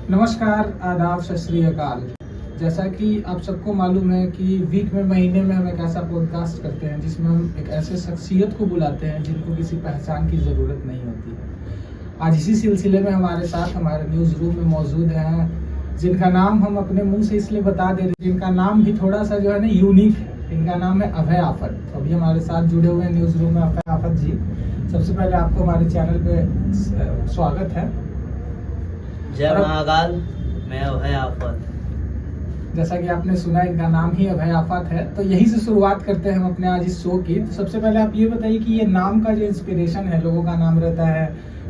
नमस्कार, आदाब, सत श्री अकाल। जैसा कि आप सबको मालूम है कि वीक में, महीने में हम एक ऐसा पॉडकास्ट करते हैं जिसमें हम एक ऐसे शख्सियत को बुलाते हैं जिनको किसी पहचान की ज़रूरत नहीं होती है। आज इसी सिलसिले में हमारे साथ हमारे न्यूज़ रूम में मौजूद हैं जिनका नाम हम अपने मुंह से इसलिए बता दे रहे हैं, जिनका नाम भी थोड़ा सा जो है ना यूनिक है। इनका नाम है अभय आफत। तो अभी हमारे साथ जुड़े हुए हैं न्यूज़ रूम में अभय आफत जी। सबसे पहले आपको हमारे चैनल पे स्वागत है। जय महाकाल। मैं अभय आफत। जैसा कि आपने सुना, इनका नाम ही अभय आफत है। तो यही से शुरुआत करते हैं हम अपने आज इस शो की। तो सबसे पहले आप ये बताइए कि ये नाम का जो इंस्पिरेशन है, लोगों का नाम रहता है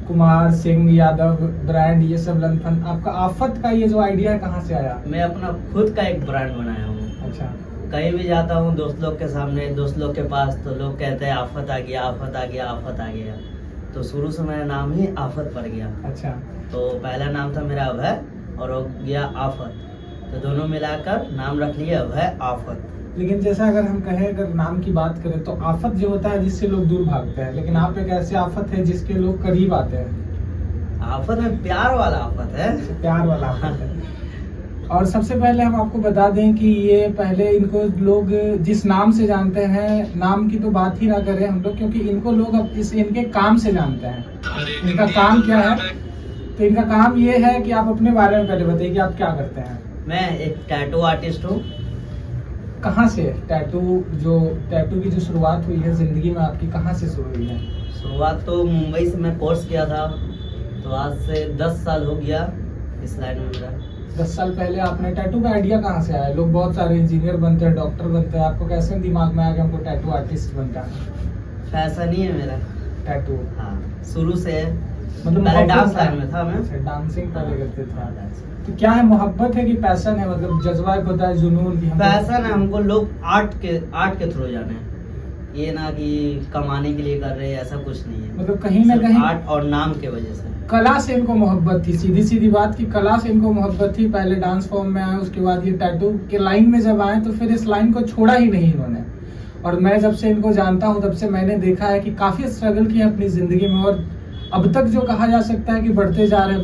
कुमार, सिंह, यादव, ब्रांड, ये सब लंथन, आपका आफत का ये जो आइडिया है कहाँ से आया? मैं अपना खुद का एक ब्रांड बनाया हूँ। अच्छा। कहीं भी जाता हूँ दोस्त लोग के सामने, दोस्त लोग के पास, तो लोग कहते हैं आफत आ गया, आफत आ गया, आफत आ गया। तो शुरू से मेरा नाम ही आफत पड़ गया। अच्छा। तो पहला नाम था मेरा अभय और हो गया आफत, तो दोनों मिलाकर नाम रख लिया अभय आफत। लेकिन जैसा अगर हम कहें, अगर नाम की बात करें तो आफत जो होता है जिससे लोग दूर भागते हैं, लेकिन आप एक ऐसे आफत है जिसके लोग करीब आते हैं। आफत में प्यार वाला आफत है। प्यार वाला आफत है। और सबसे पहले हम आपको बता दें कि ये पहले इनको लोग जिस नाम से जानते हैं, नाम की तो बात ही ना करें हम लोग, क्योंकि इनको लोग अब इनके काम से जानते हैं। इनका काम क्या है? तो इनका काम ये है कि आप अपने बारे में पहले बताइए कि आप क्या करते हैं। मैं एक टैटू आर्टिस्ट हूँ। कहाँ से टैटू की जो शुरुआत हुई है जिंदगी में आपकी, कहाँ से शुरू हुई है? शुरुआत तो मुंबई से मैं कोर्स किया था, तो आज से 10 साल हो गया इस लाइन में मेरा। 10 साल पहले आपने टैटू का आइडिया कहाँ से आया? लोग बहुत सारे इंजीनियर बनते हैं, डॉक्टर बनते हैं, आपको कैसे दिमाग में आया कि हमको टैटू आर्टिस्ट बनना है? फैशन ही है मेरा टैटू। हाँ, शुरू से है। मतलब पहले डांस मोहब्बत लाइन में था मैं। अच्छा, डांसिंग पहले करते थे। हाँ, तो क्या है, मोहब्बत है कि पैशन है? मतलब जज्बा एक होता है, जुनून की। पैशन है। हमको लोग आर्ट के थ्रू जाने हैं, ये ना कि कमाने के लिए कर रहे हैं, ऐसा कुछ नहीं है। मतलब कहीं ना कहीं आर्ट और नाम के वजह से कला से इनको मोहब्बत थी। सीधी सीधी बात की कला से इनको मोहब्बत थी। पहले डांस फॉर्म में आए, उसके बाद ये टैटू के लाइन में जब आए तो फिर इस लाइन को छोड़ा ही नहीं इन्होंने। और मैं जब से इनको जानता हूँ तब से मैंने देखा है कि काफी स्ट्रगल किया अपनी जिंदगी में, और अब तक जो कहा जा सकता है कि बढ़ते जा रहे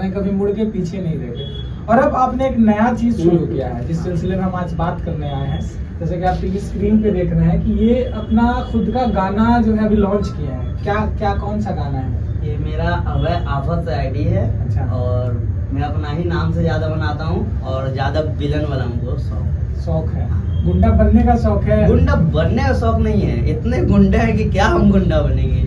हैं, कभी मुड़ के पीछे नहीं देखे। और अब आपने एक नया चीज शुरू किया है जिस सिलसिले में हम आज बात करने आए हैं। जैसे कि आप टीवी स्क्रीन पे देख रहे हैं कि ये अपना खुद का गाना जो है अभी लॉन्च किया है। क्या कौन सा गाना है? ये मेरा अभय आफत से आईडी है। अच्छा। और मैं अपना ही नाम से ज्यादा बनाता हूँ और ज्यादा विलन वाला हमको शौक है। गुंडा बनने का शौक है? गुंडा बनने का शौक नहीं है, इतने गुंडे हैं कि क्या हम गुंडा बनेंगे।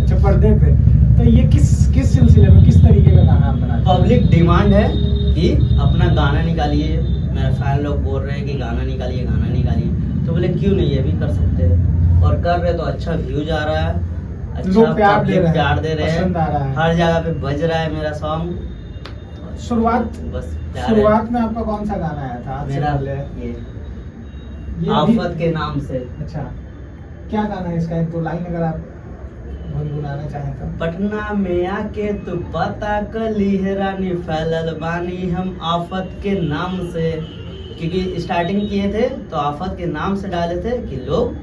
अच्छा, पर्दे पे। तो ये किस सिलसिले में, किस तरीके का गाना आप बनाते हैं? पब्लिक डिमांड है कि अपना गाना निकालिए। मेरे फैन लोग बोल रहे हैं कि गाना निकालिए, गाना निकालिए। तो बोले क्यों नहीं, ये भी कर सकते हैं। और कर रहे तो अच्छा व्यूज आ रहा है, अच्छा प्यार दे रहे हैं, पसंद आ रहा है, हर जगह पे बज रहा है मेरा सॉन्ग। शुरुआत में आपका कौन सा गाना आया था? मेरा ये आफत के नाम से। अच्छा, क्या गाना है इसका? एक दो लाइन अगर आप गुनगुनाना चाहें तो। पटना में आके तू पता कली है रानी, फैलल बानी हम आफत के नाम से। क्योंकि स्टार्टिंग किए थे तो आफत के नाम से डाले थे कि लोग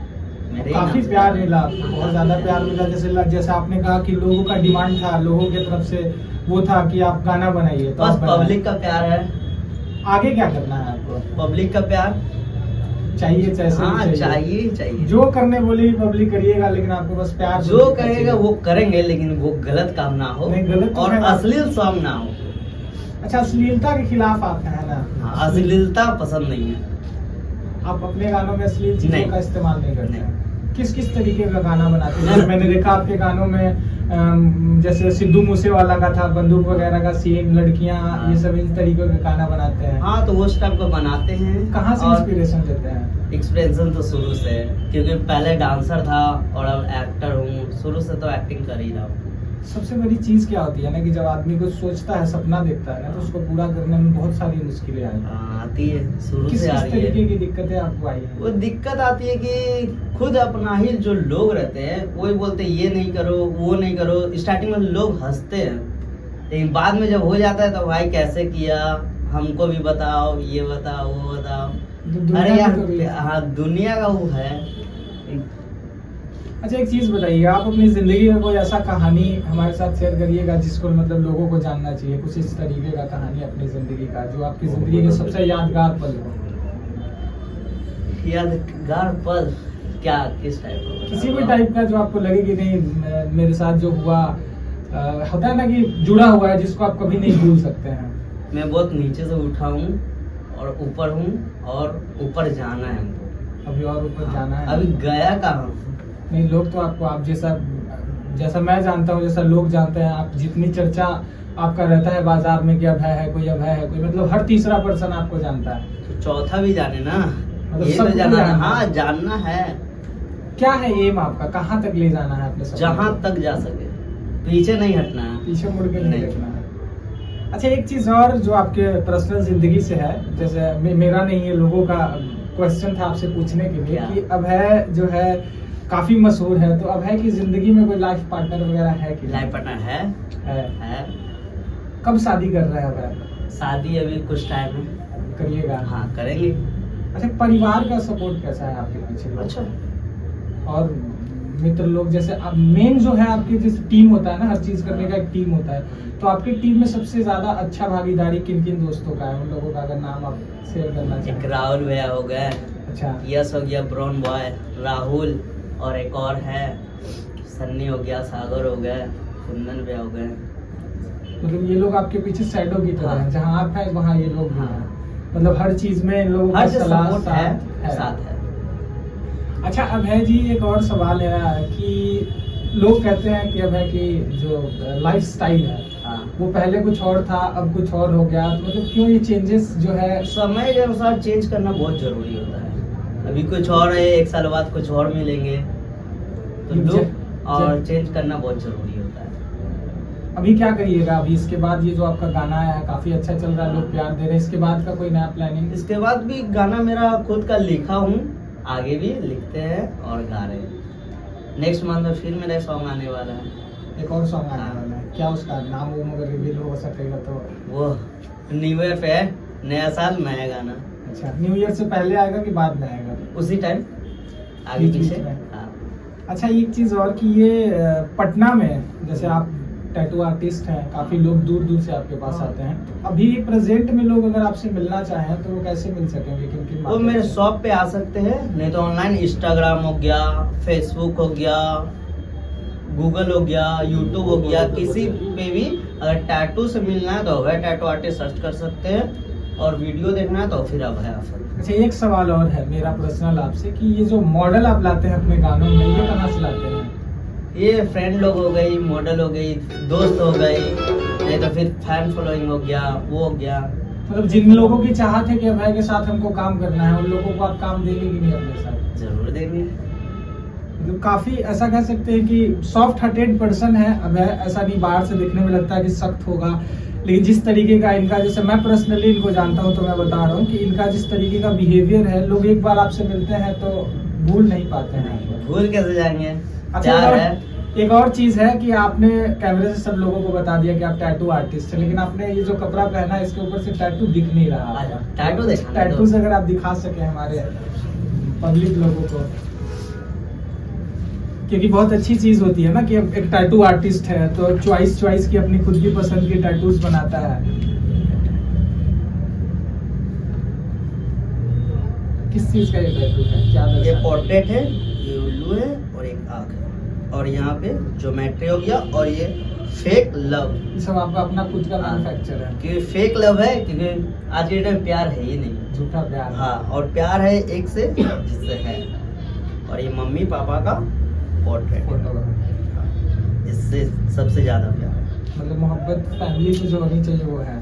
काफी प्यार मिला आपको, बहुत ज्यादा प्यार मिला। जैसे आपने कहा कि लोगों का डिमांड था, लोगों की तरफ से वो था कि आप गाना बनाइए। तो बस पब्लिक का प्यार है। आगे क्या करना है आपको? पब्लिक का प्यार चाहिए, हाँ, चाहिए। जो करने बोले पब्लिक करिएगा, लेकिन आपको बस प्यार जो कहेगा वो करेंगे, लेकिन वो गलत काम ना हो। गलत और अश्लील सॉन्ग ना हो। अच्छा, अश्लीलता के खिलाफ आप है ना? हाँ, अश्लीलता पसंद नहीं है। आप अपने गानों में अश्लील चीजों का इस्तेमाल नहीं करते हैं? किस तरीके का गाना बनाते हैं? मैंने देखा आपके गानों में जैसे सिद्धू मूसेवाला का था, बंदूक वगैरह का सीन, लड़कियां, ये सब इस तरीके का गाना बनाते हैं। हाँ, तो वो टाइप का बनाते हैं। कहाँ से इंस्पिरेशन लेते हैं? इंस्पिरेशन तो शुरू से, क्योंकि पहले डांसर था और अब एक्टर हूँ। शुरू से तो एक्टिंग कर ही रहा हूँ। सबसे बड़ी चीज क्या होती है ना कि जब आदमी कुछ सोचता है, सपना देखता है तो उसको पूरा करने में बहुत सारी मुश्किलें आती है। शुरू से आ रही है। किस तरीके की दिक्कतें आपको आई है? वो दिक्कत आती है कि खुद अपना ही जो लोग रहते हैं वही बोलते हैं ये नहीं करो, वो नहीं करो। स्टार्टिंग में लोग हंसते हैं, लेकिन बाद में जब हो जाता है तो भाई कैसे किया, हमको भी बताओ, ये बताओ, वो बताओ। अरे यार, हाँ, दुनिया का वो है। अच्छा एक चीज बताइए, आप अपनी जिंदगी का कोई ऐसा कहानी हमारे साथ शेयर करिएगा जिसको मतलब लोगों को जानना चाहिए, कुछ इस तरीके का कहानी अपनी जिंदगी का जो आपकी जिंदगी के सबसे यादगार पल हो। यादगार पल क्या, किस टाइप का? किसी भी टाइप का जो आपको लगे कि नहीं मेरे साथ जो हुआ होता है ना कि जुड़ा हुआ है, जिसको आप कभी नहीं भूल सकते हैं। मैं बहुत नीचे से उठा हूँ और ऊपर हूँ, और ऊपर जाना है हमको। अभी और ऊपर जाना है। अभी गया कहाँ? नहीं, लोग तो आपको आप जैसा मैं जानता हूँ, जैसा लोग जानते हैं, आप जितनी चर्चा आपका रहता है बाजार में कि अभय है कोई, अभय है कोई, मतलब हर तीसरा पर्सन आपको जानता है। तो चौथा भी जाने ना, मतलब ये सबको तो जानना, जानना हाँ है। जानना है। क्या है एम आपका, कहाँ तक ले जाना है अपने सपने जहाँ को? तक जा सके, पीछे नहीं हटना है। पीछे मुड़ के नहीं नहीं। देखना है। अच्छा एक चीज और जो आपके पर्सनल जिंदगी से है, जैसे मेरा नहीं है, लोगों का क्वेश्चन था आपसे पूछने के लिए क्या? कि अभय जो है काफी मशहूर है, तो अभय की जिंदगी में कोई लाइफ पार्टनर वगैरह है कि लाइफ पार्टनर है? है। कब शादी कर रहे हैं अभय? शादी अभी कुछ टाइम में करिएगा? हाँ करेंगे। अच्छा परिवार का सपोर्ट कैसा है आपके पीछे? अच्छा। और मित्र लोग, जैसे अब मेन जो है आपकी जैसे टीम होता है ना, हर चीज करने का एक टीम होता है, तो आपकी टीम में सबसे ज्यादा अच्छा भागीदारी किन किन दोस्तों का है, उन लोगों का अगर नाम आप शेयर करना एक चाहें? राहुल भैया हो गए, अच्छा यस हो गया, ब्राउन बॉय राहुल, और एक और है सन्नी हो गया, सागर हो गए, कुंदन भैया हो गए। मतलब ये लोग आपके पीछे शैडो की तरह हाँ। हैं, जहाँ आप हैं वहाँ ये लोग भी हाँ। हैं, मतलब हर चीज में इन लोगों का हर चीज सलाह सपोर्ट साथ है। साथ है। अच्छा अभय जी एक और सवाल है कि लोग कहते हैं कि अभय की जो लाइफ स्टाइल है हाँ। वो पहले कुछ और था, अब कुछ और हो गया, तो मतलब क्यों ये चेंजेस जो है? समय के अनुसार चेंज करना बहुत जरूरी होता है। अभी कुछ और है, एक साल बाद कुछ और मिलेंगे, तो लुक और चेंज करना बहुत जरूरी होता है। अभी क्या करिएगा? अभी इसके बाद ये जो आपका गाना आया है काफी अच्छा चल रहा है, लोग प्यार दे रहे हैं, इसके बाद का कोई नया प्लानिंग? इसके बाद भी गाना मेरा खुद का लिखा हूँ, आगे भी लिखते हैं और गा रहे हैं। नेक्स्ट मंथ में फिर मेरा सॉन्ग आने वाला है। एक और सॉन्ग आने वाला है, क्या उसका नाम वो अगर रिवील हो सकेगा तो? वो न्यू ईयर पे है, नया साल नया गाना। अच्छा न्यू ईयर से पहले आएगा कि बाद में आएगा? उसी टाइम, आगे बीच पीछे। में। हाँ। अच्छा एक चीज और कि ये पटना में जैसे आप टैटू आर्टिस्ट हैं, काफी लोग दूर दूर से आपके पास आते हैं, तो अभी प्रेजेंट में लोग अगर आपसे मिलना चाहें तो वो कैसे मिल सकेंगे, किन किन वो मेरे शॉप पे आ सकते हैं, नहीं तो ऑनलाइन इंस्टाग्राम हो गया, फेसबुक हो गया, गूगल हो गया, यूट्यूब हो गया, किसी पे भी अगर टैटू से मिलना है तो अभय टैटू आर्टिस्ट सर्च कर सकते हैं, और वीडियो देखना है तो फिर अभय आ सकते हैं। अच्छा एक सवाल और है मेरा पर्सनल आपसे कि ये जो मॉडल आप लाते हैं अपने गानों में, ये कहाँ से लाते हैं? ये फ्रेंड लोग हो गई, मॉडल हो गई, दोस्त हो गई, नहीं तो फिर फैन फॉलोइंग हो गया, वो हो गया। मतलब जिन लोगों की चाहत है कि अभय के साथ हमको काम करना है, उन लोगों को आप काम देंगे कि नहीं अपने साथ? जरूर देंगे। मतलब काफी ऐसा कह सकते हैं कि सॉफ्ट हार्टेड पर्सन है अभय, ऐसा नहीं बाहर से देखने में लगता है कि सख्त होगा, लेकिन जिस तरीके का इनका, जैसे मैं पर्सनली इनको जानता हूँ तो मैं बता रहा हूँ कि इनका जिस तरीके का बिहेवियर है, लोग एक बार आपसे मिलते हैं तो भूल नहीं पाते हैं। भूल कैसे जाएंगे? अच्छा प्यार है। एक और चीज है कि आपने कैमरे से सब लोगों को बता दिया कि आप टैटू आर्टिस्ट हैं, लेकिन आपने ये जो कपड़ा पहना है इसके ऊपर से टैटू दिख नहीं रहा है। टैटू देखना है टैटू से अगर आप दिखा सके हमारे पब्लिक लोगों को, क्योंकि बहुत अच्छी चीज होती है ना कि अब एक टैटू आर्टिस्ट है तो चॉइस की अपनी खुद की पसंद की टैटूज बनाता है। किस चीज का ये टैटू है, क्या ये दर्शाता है? पोर्ट्रेट है, ये उल्लू है और एक आँख है, और यहाँ पे ज्योमेट्री हो गया, और ये फेक लव। ये सब आपका अपना खुद का मैन्युफैक्चर है? क्योंकि फेक लव है, क्योंकि आज के टाइम प्यार है ही नहीं। झूठा प्यार है। हाँ, और प्यार है एक से जिससे है, और ये मम्मी पापा का पोर्ट्रेट है, फोटो इससे सबसे ज्यादा प्यार है। मतलब मोहब्बत फैमिली से जो होनी चाहिए वो है।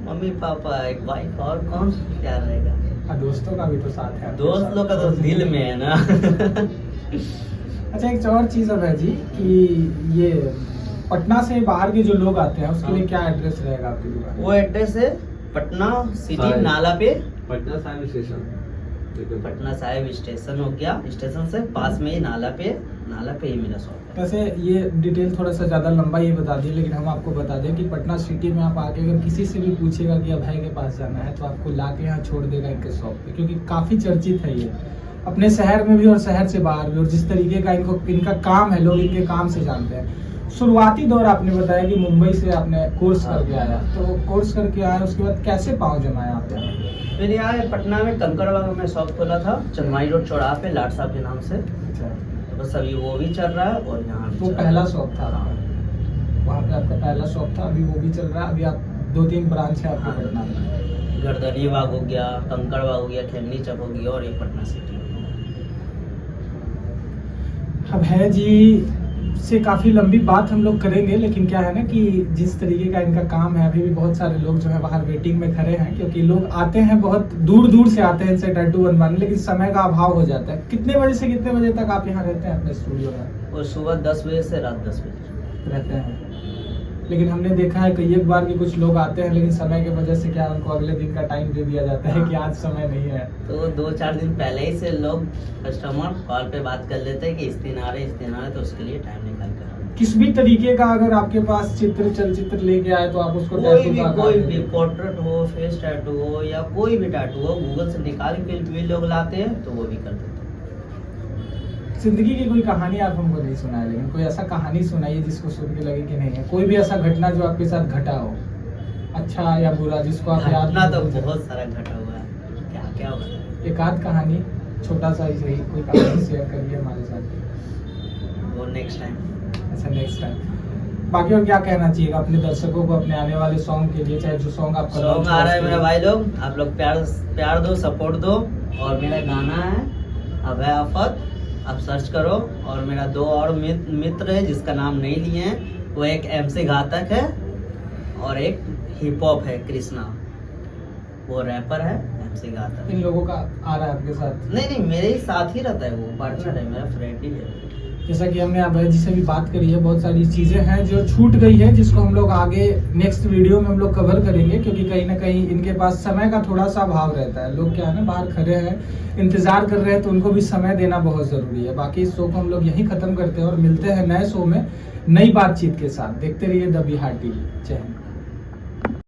मम्मी पापा, एक वाइफ, और कौन प्यार रहेगा? हाँ दोस्तों का भी तो साथ है। दोस्त लोग का तो दिल में है ना। अच्छा एक और चीज है जी कि ये पटना से बाहर के जो लोग आते हैं उसके लिए क्या एड्रेस रहेगा आपकी दुकान? वो एड्रेस है पटना सिटी नाला पे, पटना साहिब स्टेशन। पटना साहिब स्टेशन हो गया, स्टेशन से पास में ही नाला पे ही मेरा शॉप है। वैसे ये डिटेल थोड़ा सा ज़्यादा लंबा ये बता दिए, लेकिन हम आपको बता दें कि पटना सिटी में आप आके अगर किसी से भी पूछेगा कि अभय के पास जाना है तो आपको ला के यहाँ छोड़ देगा इनके शॉप पे, क्योंकि काफ़ी चर्चित है ये। अपने शहर में भी और शहर से बाहर भी, और जिस तरीके का इनका काम है, लोग इनके काम से जानते हैं। शुरुआती दौर आपने बताया कि मुंबई से आपने कोर्स करके आया, तो कोर्स करके आया उसके बाद कैसे पाँव जमाया आपने? फिर यहाँ पटना में कंकड़बाग में शॉप खोला था, चनमाई रोड चौराहा पे, लाट साहब के नाम से। अच्छा, तो बस अभी वो भी चल रहा है और यहाँ भी वो चल पहला रहा है। शॉप था, वहाँ पे आपका पहला शॉप था, अभी वो भी चल रहा है। अभी आप 2-3 ब्रांच है आपके पटना में। गर्दनी बाग हो गया, कंकड़बाग हो गया, खेमनी चक हो गया और ये पटना सिटी। अब है जी से काफ़ी लंबी बात हम लोग करेंगे, लेकिन क्या है ना कि जिस तरीके का इनका काम है, अभी भी बहुत सारे लोग जो है बाहर वेटिंग में खड़े हैं, क्योंकि लोग आते हैं, बहुत दूर दूर से आते हैं इनसे टैटू बनवाने, लेकिन समय का अभाव हो जाता है। कितने बजे से कितने बजे तक आप यहाँ रहते हैं अपने स्टूडियो में? और सुबह 10 बजे से रात 10 बजे रहते हैं, लेकिन हमने देखा है कई एक बार कि कुछ लोग आते हैं, लेकिन समय की वजह से क्या उनको अगले दिन का टाइम दे दिया जाता है कि आज समय नहीं है। तो 2-4 दिन पहले ही से लोग कस्टमर कॉल पे बात कर लेते हैं कि इस दिन आ रहे तो उसके लिए टाइम निकाल कर। किस भी तरीके का अगर आपके पास चलचित्र लेके आए तो आप उसको कोई टैटू का भी आकार पोर्ट्रेट हो, फेस टैटू हो या कोई भी टैटू हो, गूगल से निकाल के भी लोग लाते हैं तो वो भी कर देते हैं। जिंदगी की कोई कहानी आप हमको नहीं सुनाए, लेकिन कोई ऐसा कहानी सुनाइए जिसको सुन के लगे कि नहीं है, कोई भी ऐसा घटना जो आपके साथ घटा हो, अच्छा या बुरा, जिसको आप याद घटना तो नहीं बहुत सारा घटा हुआ है, क्या क्या बताएं। एक आध कहानी छोटा सा ही सही, कोई कहानी शेयर करिए हमारे साथ। वो नेक्स्ट टाइम। अच्छा, नेक्स्ट टाइम। बाकी और क्या कहना चाहिए अपने दर्शकों को अपने आने वाले सॉन्ग के लिए, चाहे जो सॉन्ग आपका सॉन्ग आ रहा है मेरे भाई लोग, आप लोग प्यार दो, सपोर्ट दो। और मेरा गाना है अभय आफत, आप सर्च करो। और मेरा 2 और मित्र है जिसका नाम नहीं लिए हैं, वो एक MC घातक है और एक हिप हॉप है कृष्णा, वो रैपर है। MC घातक इन लोगों का आ रहा है आपके साथ? नहीं, मेरे ही साथ ही रहता है, वो पार्टनर है, मेरा फ्रेंड ही है। जैसा कि हमने अभय जी से भी बात करी है, बहुत सारी चीज़ें हैं जो छूट गई है, जिसको हम लोग आगे नेक्स्ट वीडियो में हम लोग कवर करेंगे, क्योंकि कहीं ना कहीं इनके पास समय का थोड़ा सा अभाव रहता है। लोग क्या है ना, बाहर खड़े हैं, इंतजार कर रहे हैं, तो उनको भी समय देना बहुत ज़रूरी है। बाकी इस शो को हम लोग यहीं ख़त्म करते हैं और मिलते हैं नए शो में नई बातचीत के साथ। देखते रहिए द बिहार टीवी। जय हिंद।